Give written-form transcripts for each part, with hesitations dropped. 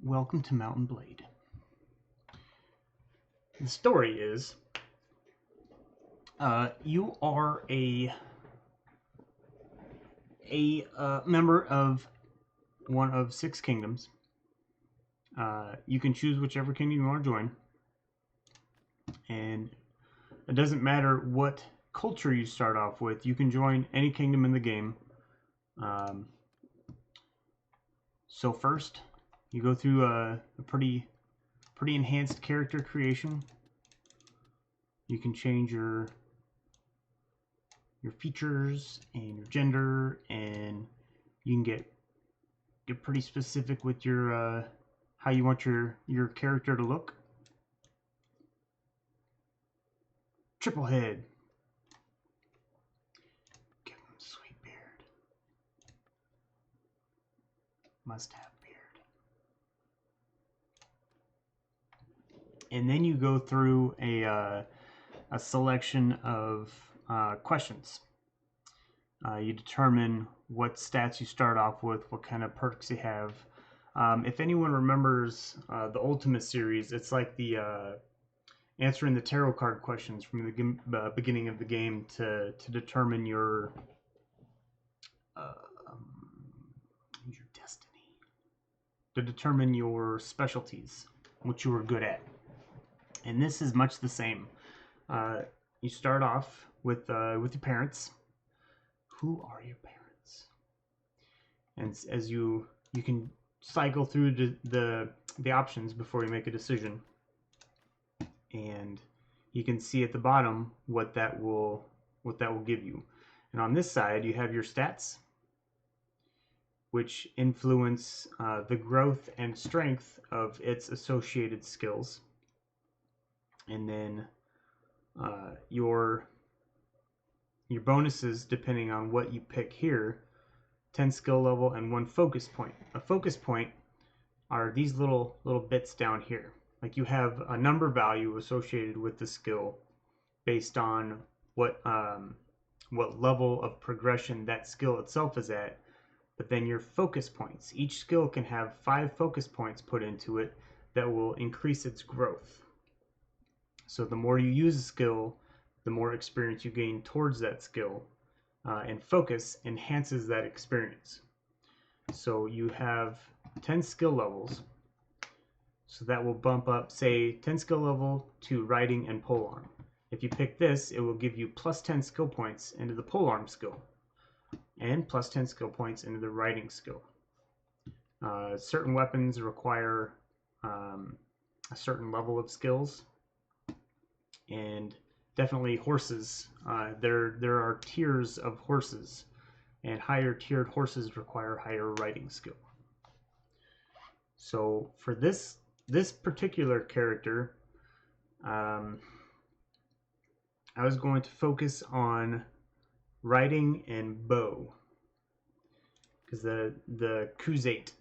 Welcome to Mountain Blade. The story is you are a member of one of 6 kingdoms. You can choose whichever kingdom you want to join, and it doesn't matter what culture you start off with. You can join any kingdom in the game. So first, you go through a pretty enhanced character creation. You can change your features and your gender, and you can get pretty specific with your how you want your character to look. Triple head. Give him a sweet beard. Must have beard. And then you go through a selection of questions. You determine what stats you start off with, what kind of perks you have. If anyone remembers the Ultimate series, it's like the answering the tarot card questions from the beginning of the game to determine your destiny, to determine your specialties, what you were good at. And this is much the same. You start off with your parents. Who are your parents? And as you can cycle through the options before you make a decision, and you can see at the bottom what that will give you. And on this side, you have your stats, which influence the growth and strength of its associated skills. And then your bonuses, depending on what you pick here: 10 skill level and 1 focus point. A focus point are these little bits down here. Like, you have a number value associated with the skill based on what level of progression that skill itself is at. But then your focus points, each skill can have 5 focus points put into it that will increase its growth. So the more you use a skill, the more experience you gain towards that skill, and focus enhances that experience. So you have 10 skill levels, so that will bump up, say, 10 skill level to riding and polearm. If you pick this, it will give you plus 10 skill points into the polearm skill, and plus 10 skill points into the riding skill. Certain weapons require a certain level of skills, and definitely horses. There are tiers of horses, and higher tiered horses require higher riding skill. So for this particular character, I was going to focus on riding and bow, because the Khuzait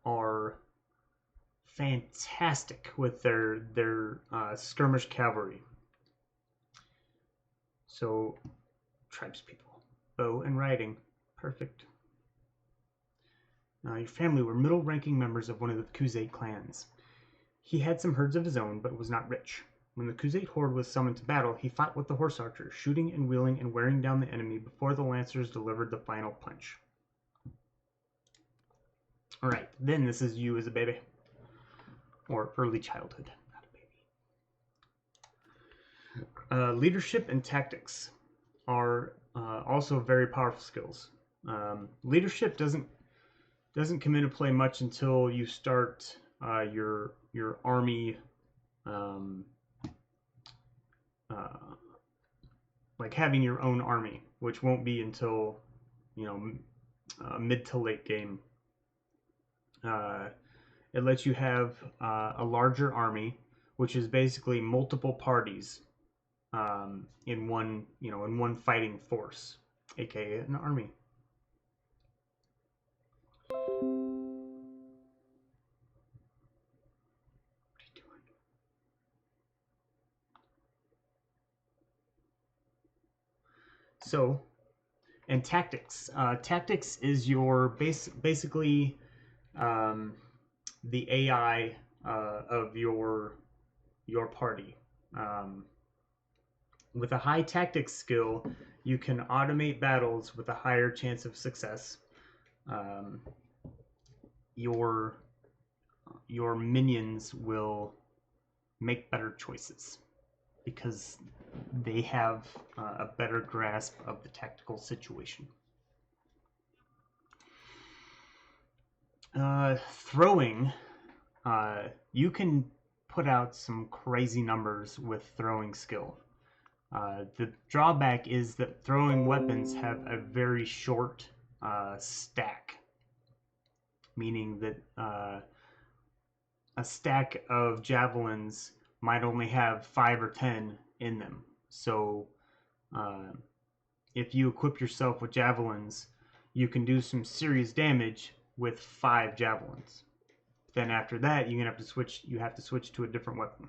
are fantastic with their skirmish cavalry. So, tribespeople, bow and riding, perfect. Your family were middle-ranking members of one of the Khuzait clans. He had some herds of his own, but was not rich. When the Khuzait horde was summoned to battle, he fought with the horse archers, shooting and wheeling and wearing down the enemy before the lancers delivered the final punch. Alright, then this is you as a baby. Or early childhood, not a baby. Leadership and tactics are also very powerful skills. Leadership doesn't come into play much until you start your army, like having your own army, which won't be until mid to late game. It lets you have a larger army, which is basically multiple parties in one fighting force, aka an army. So, and tactics. Tactics is your basically the AI of your party. With a high tactics skill, you can automate battles with a higher chance of success. Um, your minions will make better choices because they have a better grasp of the tactical situation. Throwing, you can put out some crazy numbers with throwing skill. The drawback is that throwing weapons have a very short stack, meaning that a stack of javelins might only have 5 or 10 in them. So if you equip yourself with javelins, you can do some serious damage with 5 javelins. Then after that, you have to switch to a different weapon.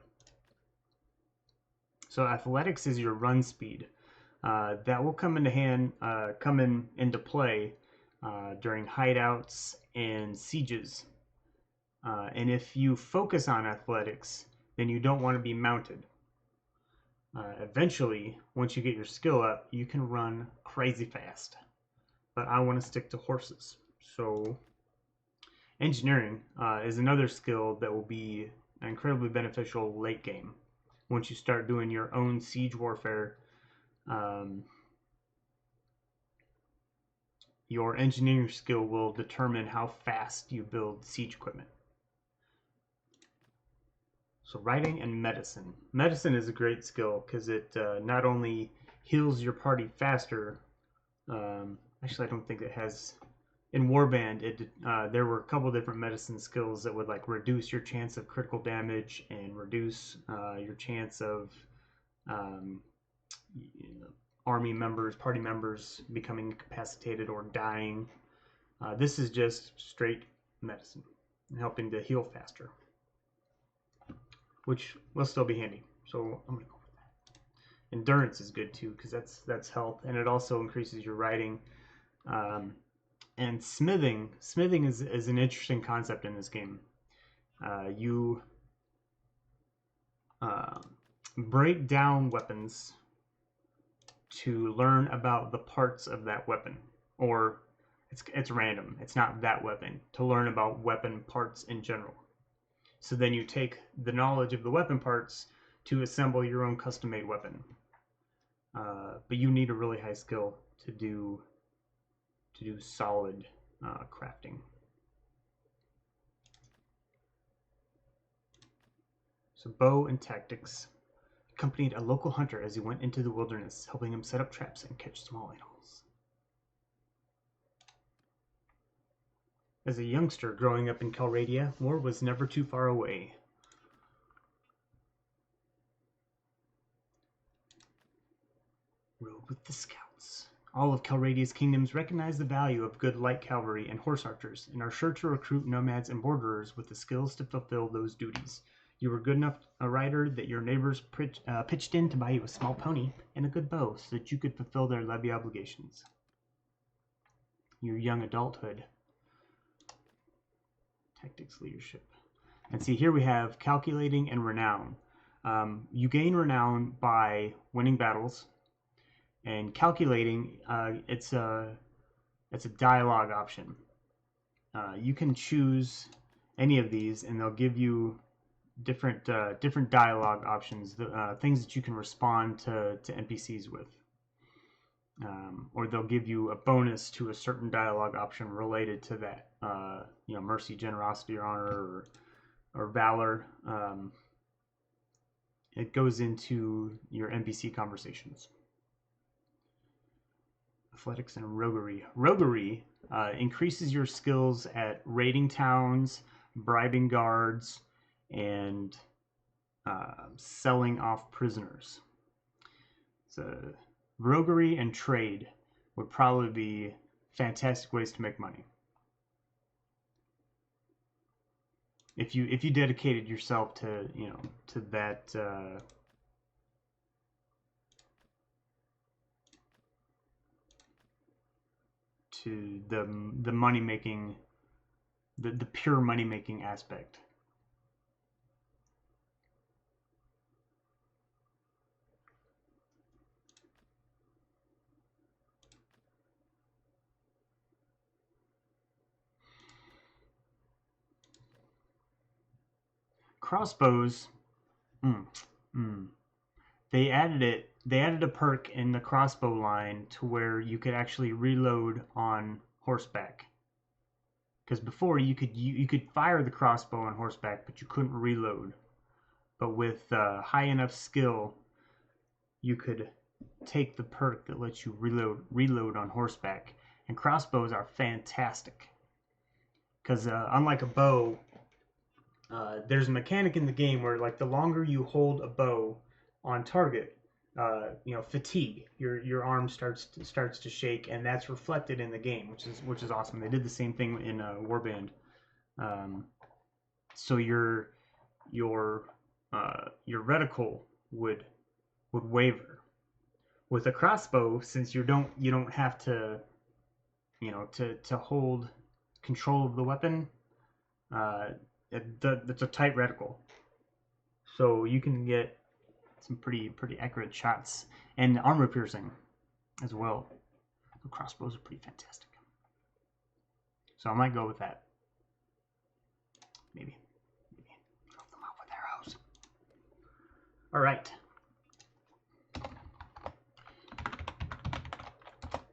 So athletics is your run speed. That will come into play during hideouts and sieges. And if you focus on athletics, then you don't want to be mounted. Eventually, once you get your skill up, you can run crazy fast. But I want to stick to horses. So engineering is another skill that will be incredibly beneficial late game. Once you start doing your own siege warfare, your engineering skill will determine how fast you build siege equipment. So writing and medicine. Medicine is a great skill because it not only heals your party faster. Actually, I don't think it has. In Warband, there were a couple different medicine skills that would like reduce your chance of critical damage and reduce your chance of army members, party members becoming incapacitated or dying. This is just straight medicine, helping to heal faster, which will still be handy. So I'm gonna go with that. Endurance is good too because that's health, and it also increases your riding. And smithing is an interesting concept in this game. You break down weapons to learn about the parts of that weapon, or it's random. It's not that weapon. To learn about weapon parts in general. So then you take the knowledge of the weapon parts to assemble your own custom-made weapon. But you need a really high skill to do solid crafting. So bow and tactics. Accompanied a local hunter as he went into the wilderness, helping him set up traps and catch small animals. As a youngster growing up in Calradia, war was never too far away. Rode with the scouts. All of Calradia's kingdoms recognize the value of good light cavalry and horse archers, and are sure to recruit nomads and borderers with the skills to fulfill those duties. You were good enough a rider that your neighbors pitched in to buy you a small pony and a good bow so that you could fulfill their levy obligations. Your young adulthood. Tactics, leadership. And see, here we have calculating and renown. You gain renown by winning battles, and calculating, it's a dialogue option. You can choose any of these, and they'll give you different dialogue options, things that you can respond to NPCs with, or they'll give you a bonus to a certain dialogue option related to that. Mercy, generosity, or honor, or valor. It goes into your NPC conversations. Athletics and roguery. Roguery increases your skills at raiding towns, bribing guards, and selling off prisoners. So roguery and trade would probably be fantastic ways to make money. If you dedicated yourself to that to the money making the pure money making aspect. Crossbows, they added a perk in the crossbow line to where you could actually reload on horseback. Because before you could fire the crossbow on horseback, but you couldn't reload. But with high enough skill, you could take the perk that lets you reload on horseback. And crossbows are fantastic because unlike a bow, there's a mechanic in the game where like the longer you hold a bow on target, fatigue. Your arm starts to shake, and that's reflected in the game, which is awesome. They did the same thing in Warband. So your reticle would waver. With a crossbow, since you don't have to to hold control of the weapon, it's a tight reticle, so you can get some pretty accurate shots and armor piercing as well. The crossbows are pretty fantastic, so I might go with that. Maybe throw them out with arrows. All right.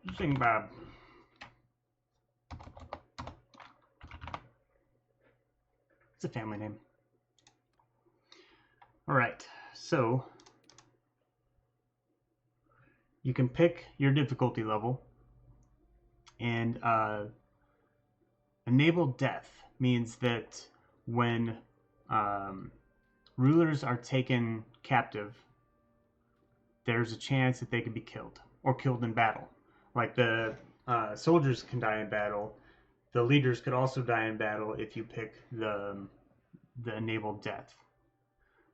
Using Bob. It's a family name. All right, so you can pick your difficulty level, and enable death means that when rulers are taken captive, there's a chance that they could be killed or killed in battle. Like the soldiers can die in battle, the leaders could also die in battle if you pick the enabled death,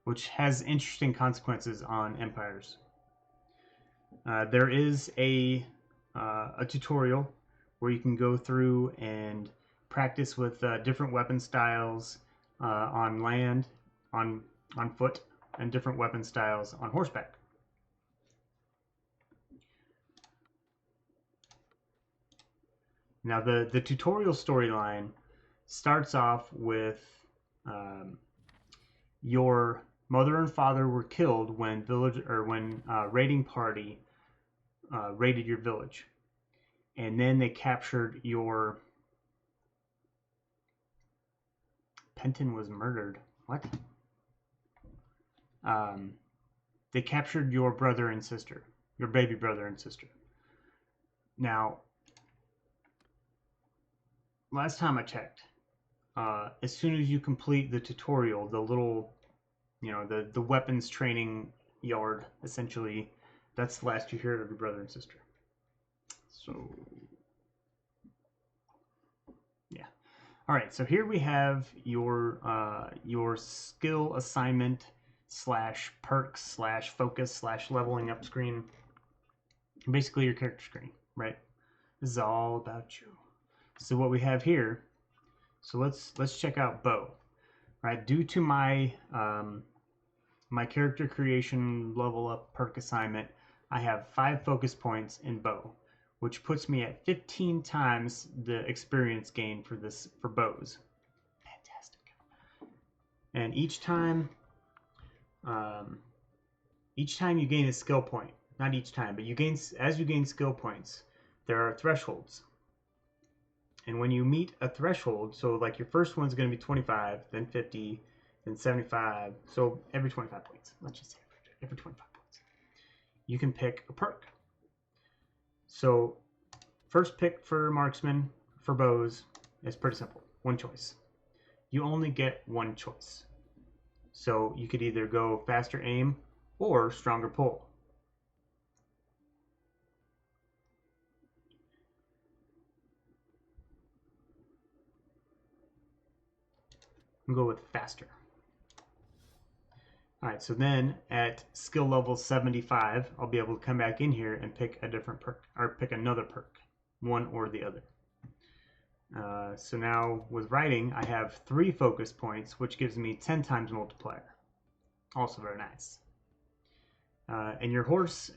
which has interesting consequences on empires. There is a tutorial where you can go through and practice with different weapon styles on land, on foot, and different weapon styles on horseback. Now the tutorial storyline starts off with your mother and father were killed when raiding party raided your village, and then they captured your Penton was murdered. What? They captured your brother and sister, your baby brother and sister. Now, last time I checked, as soon as you complete the tutorial, the little, the weapons training yard, essentially, that's the last you hear of your brother and sister. So, yeah. All right. So here we have your skill assignment / perks / focus / leveling up screen. Basically, your character screen, right? This is all about you. So what we have here. So let's check out bow. Right. Due to my my character creation level up perk assignment, I have 5 focus points in bow, which puts me at 15 times the experience gain for bows. Fantastic. And each time you gain a skill point, not each time, but as you gain skill points, there are thresholds. And when you meet a threshold, so like your first one's going to be 25, then 50, then 75, so every 25 points, let's just say every 25 points, you can pick a perk. So first pick for marksman, for bows, is pretty simple. One choice. You only get one choice. So you could either go faster aim or stronger pull. I'll go with faster. All right, so then at skill level 75, I'll be able to come back in here and pick a different perk, or pick another perk, one or the other. So now with riding, I have 3 focus points, which gives me 10 times multiplier. Also very nice. And your horse,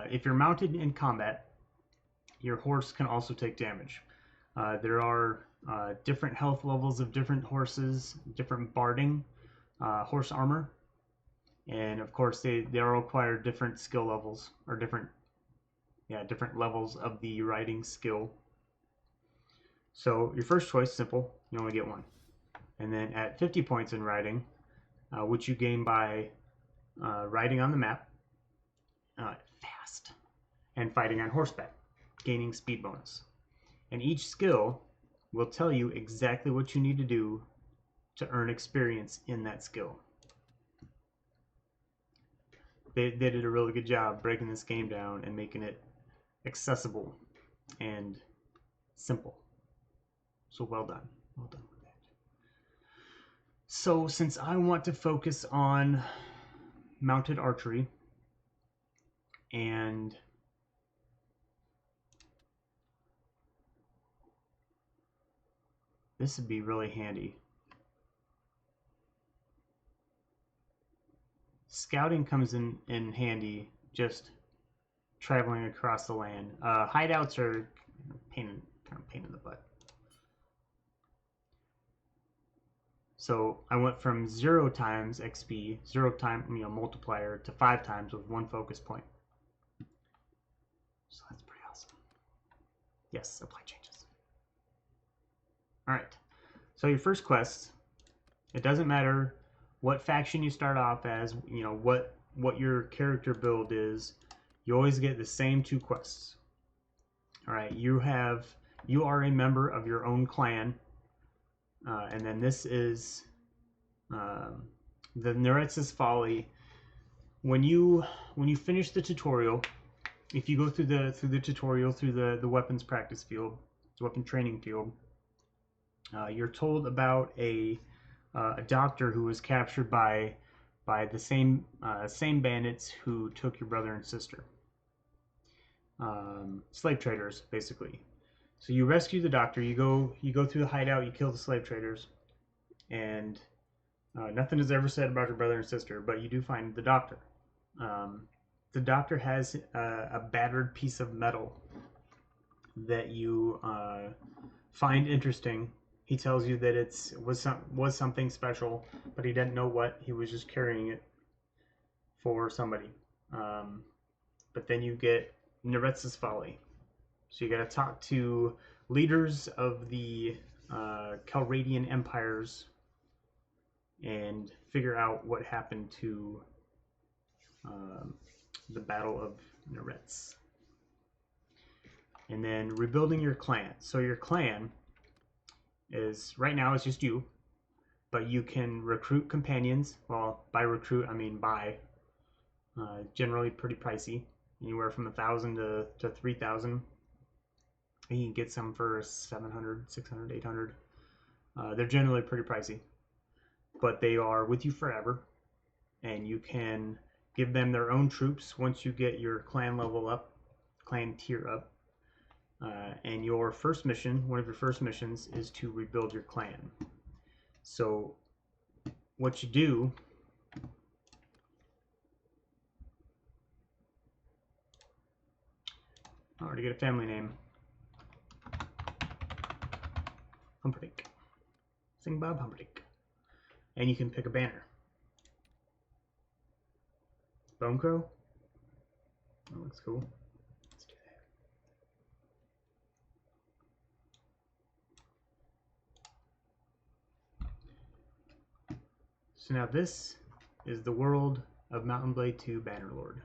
if you're mounted in combat, your horse can also take damage. There are different health levels of different horses, different barding, horse armor, and of course they all require different skill levels or different levels of the riding skill. So your first choice, simple, you only get 1. And then at 50 points in riding, which you gain by riding on the map, fast, and fighting on horseback, gaining speed bonus. And each skill will tell you exactly what you need to do to earn experience in that skill. They did a really good job breaking this game down and making it accessible and simple. So well done. Well done with that. So since I want to focus on mounted archery and this would be really handy. Scouting comes in handy just traveling across the land. Hideouts are kind of pain in the butt. So I went from 0 times XP, 0 time multiplier, to 5 times with 1 focus point. So that's pretty awesome. Yes, apply changes. All right. So your first quest, it doesn't matter what faction you start off as, what your character build is, you always get the same 2 quests. All right, you are a member of your own clan, and then this is the Neretz's Folly. When you finish the tutorial, if you go through the tutorial through the weapons practice field, weapon training field, you're told about a doctor who was captured by the same bandits who took your brother and sister. Slave traders, basically. So you rescue the doctor. You go through the hideout. You kill the slave traders, and nothing is ever said about your brother and sister. But you do find the doctor. The doctor has a battered piece of metal that you find interesting. He tells you that it was something special, but he didn't know what. He was just carrying it for somebody. But then you get Neretz's Folly. So you got to talk to leaders of the Calradian empires and figure out what happened to the Battle of Neretz. And then rebuilding your clan. So your clan is, right now it's just you, but you can recruit companions. Well, by recruit I mean buy. Generally pretty pricey, anywhere from 1,000 to 3,000. You can get some for 700, 600, 800. They're generally pretty pricey, but they are with you forever, and you can give them their own troops once you get your clan level up, clan tier up. And your first mission, one of your first missions, is to rebuild your clan. So what you do, I already get a family name. Humperdinck. Sing Bob Humperdinck. And you can pick a banner. Bone Crow? That looks cool. Let's do that. So now this is the world of Mountain Blade 2 Bannerlord.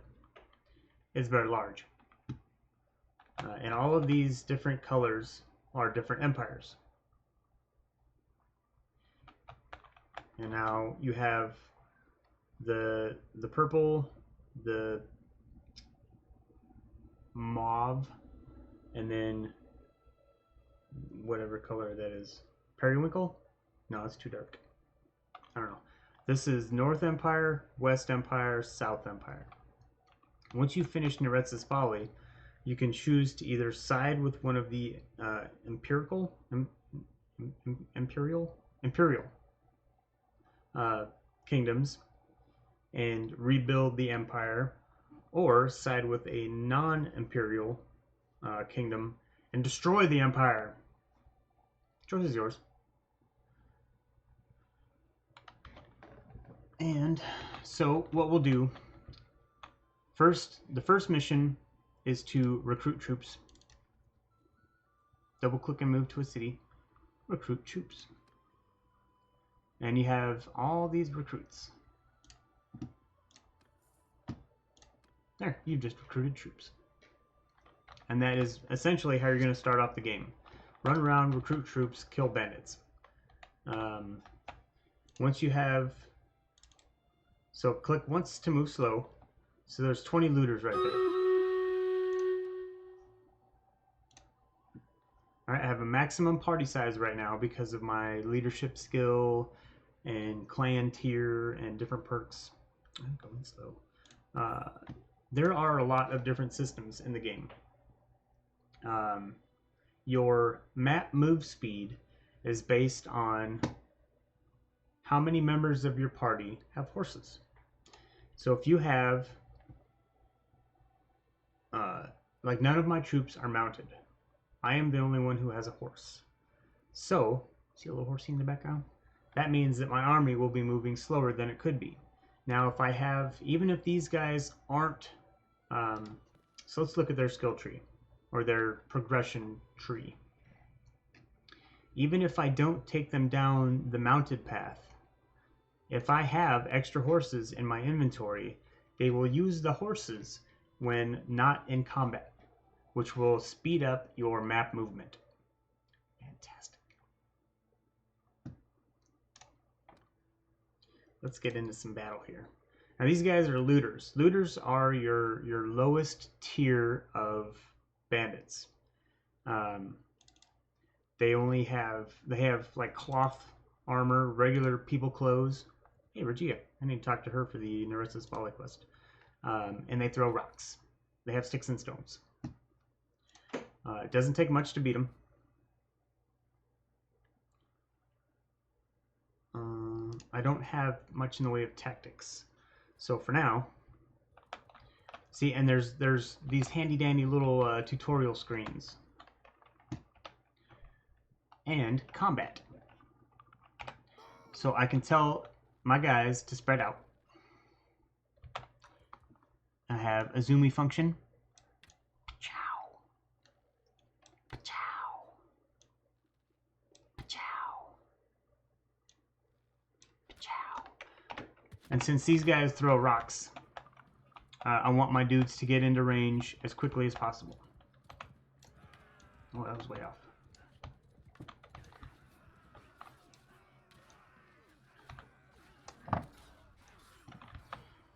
It's very large. And all of these different colors are different empires. And now you have the purple, the mauve, and then whatever color that is. Periwinkle? No, it's too dark. I don't know. This is North Empire, West Empire, South Empire. Once you finish Neretz's Folly, you can choose to either side with one of the imperial kingdoms and rebuild the empire, or side with a non-imperial kingdom and destroy the empire. Choice is yours. And so what we'll do first, the first mission is to recruit troops. Double click and move to a city. Recruit troops. And you have all these recruits. There, you've just recruited troops. And that is essentially how you're going to start off the game. Run around, recruit troops, kill bandits. Once you have... So click once to move slow. So there's 20 looters right there. Alright, I have a maximum party size right now because of my leadership skill and clan tier and different perks. I'm going slow. There are a lot of different systems in the game. Your map move speed is based on how many members of your party have horses. So if you have, like none of my troops are mounted. I am the only one who has a horse. So, see a little horsey in the background? That means that my army will be moving slower than it could be. Now if I have, even if these guys aren't, so let's look at their skill tree, or their progression tree. Even if I don't take them down the mounted path, if I have extra horses in my inventory, they will use the horses when not in combat, which will speed up your map movement. Fantastic. Let's get into some battle here. Now these guys are looters. Looters are your lowest tier of bandits. They have like cloth armor, regular people clothes. Hey, Regia, I need to talk to her for the Nerissa's Folly quest. And they throw rocks. They have sticks and stones. It doesn't take much to beat them. I don't have much in the way of tactics. So for now, see, and there's these handy dandy little tutorial screens. And combat. So I can tell my guys to spread out. I have a zoomy function. Chow. Chow. Chow. Chow. And since these guys throw rocks, I want my dudes to get into range as quickly as possible. Oh, that was way off.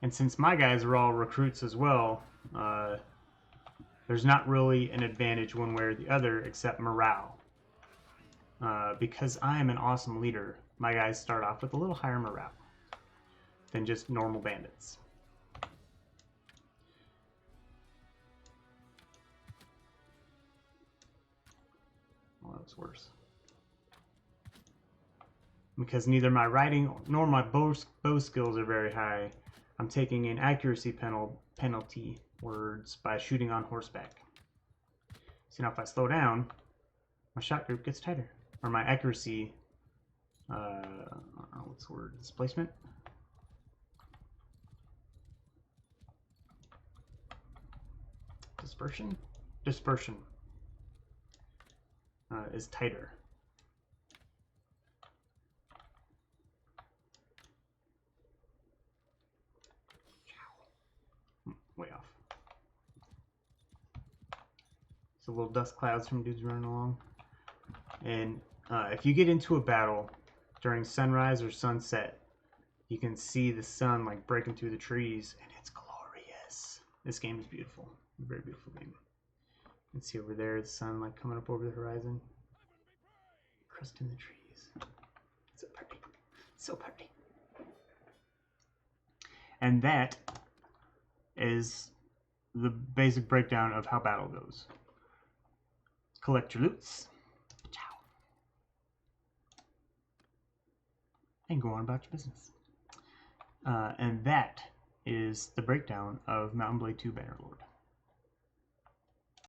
And since my guys are all recruits as well, there's not really an advantage one way or the other except morale. Because I am an awesome leader, my guys start off with a little higher morale than just normal bandits. Well, that was worse. Because neither my riding nor my bow skills are very high, I'm taking an accuracy penalty words by shooting on horseback. So now if I slow down, my shot group gets tighter. Or my accuracy, what's the word, displacement? Dispersion? Dispersion is tighter. Way off. So little dust clouds from dudes running along. And if you get into a battle during sunrise or sunset, you can see the sun like breaking through the trees, and it's glorious. This game is beautiful. Very beautiful game. You can see over there the sun like coming up over the horizon. Crust in the trees. So pretty. So pretty. And that is the basic breakdown of how battle goes. Collect your loots. And go on about your business. And that is the breakdown of Mount & Blade 2 Bannerlord.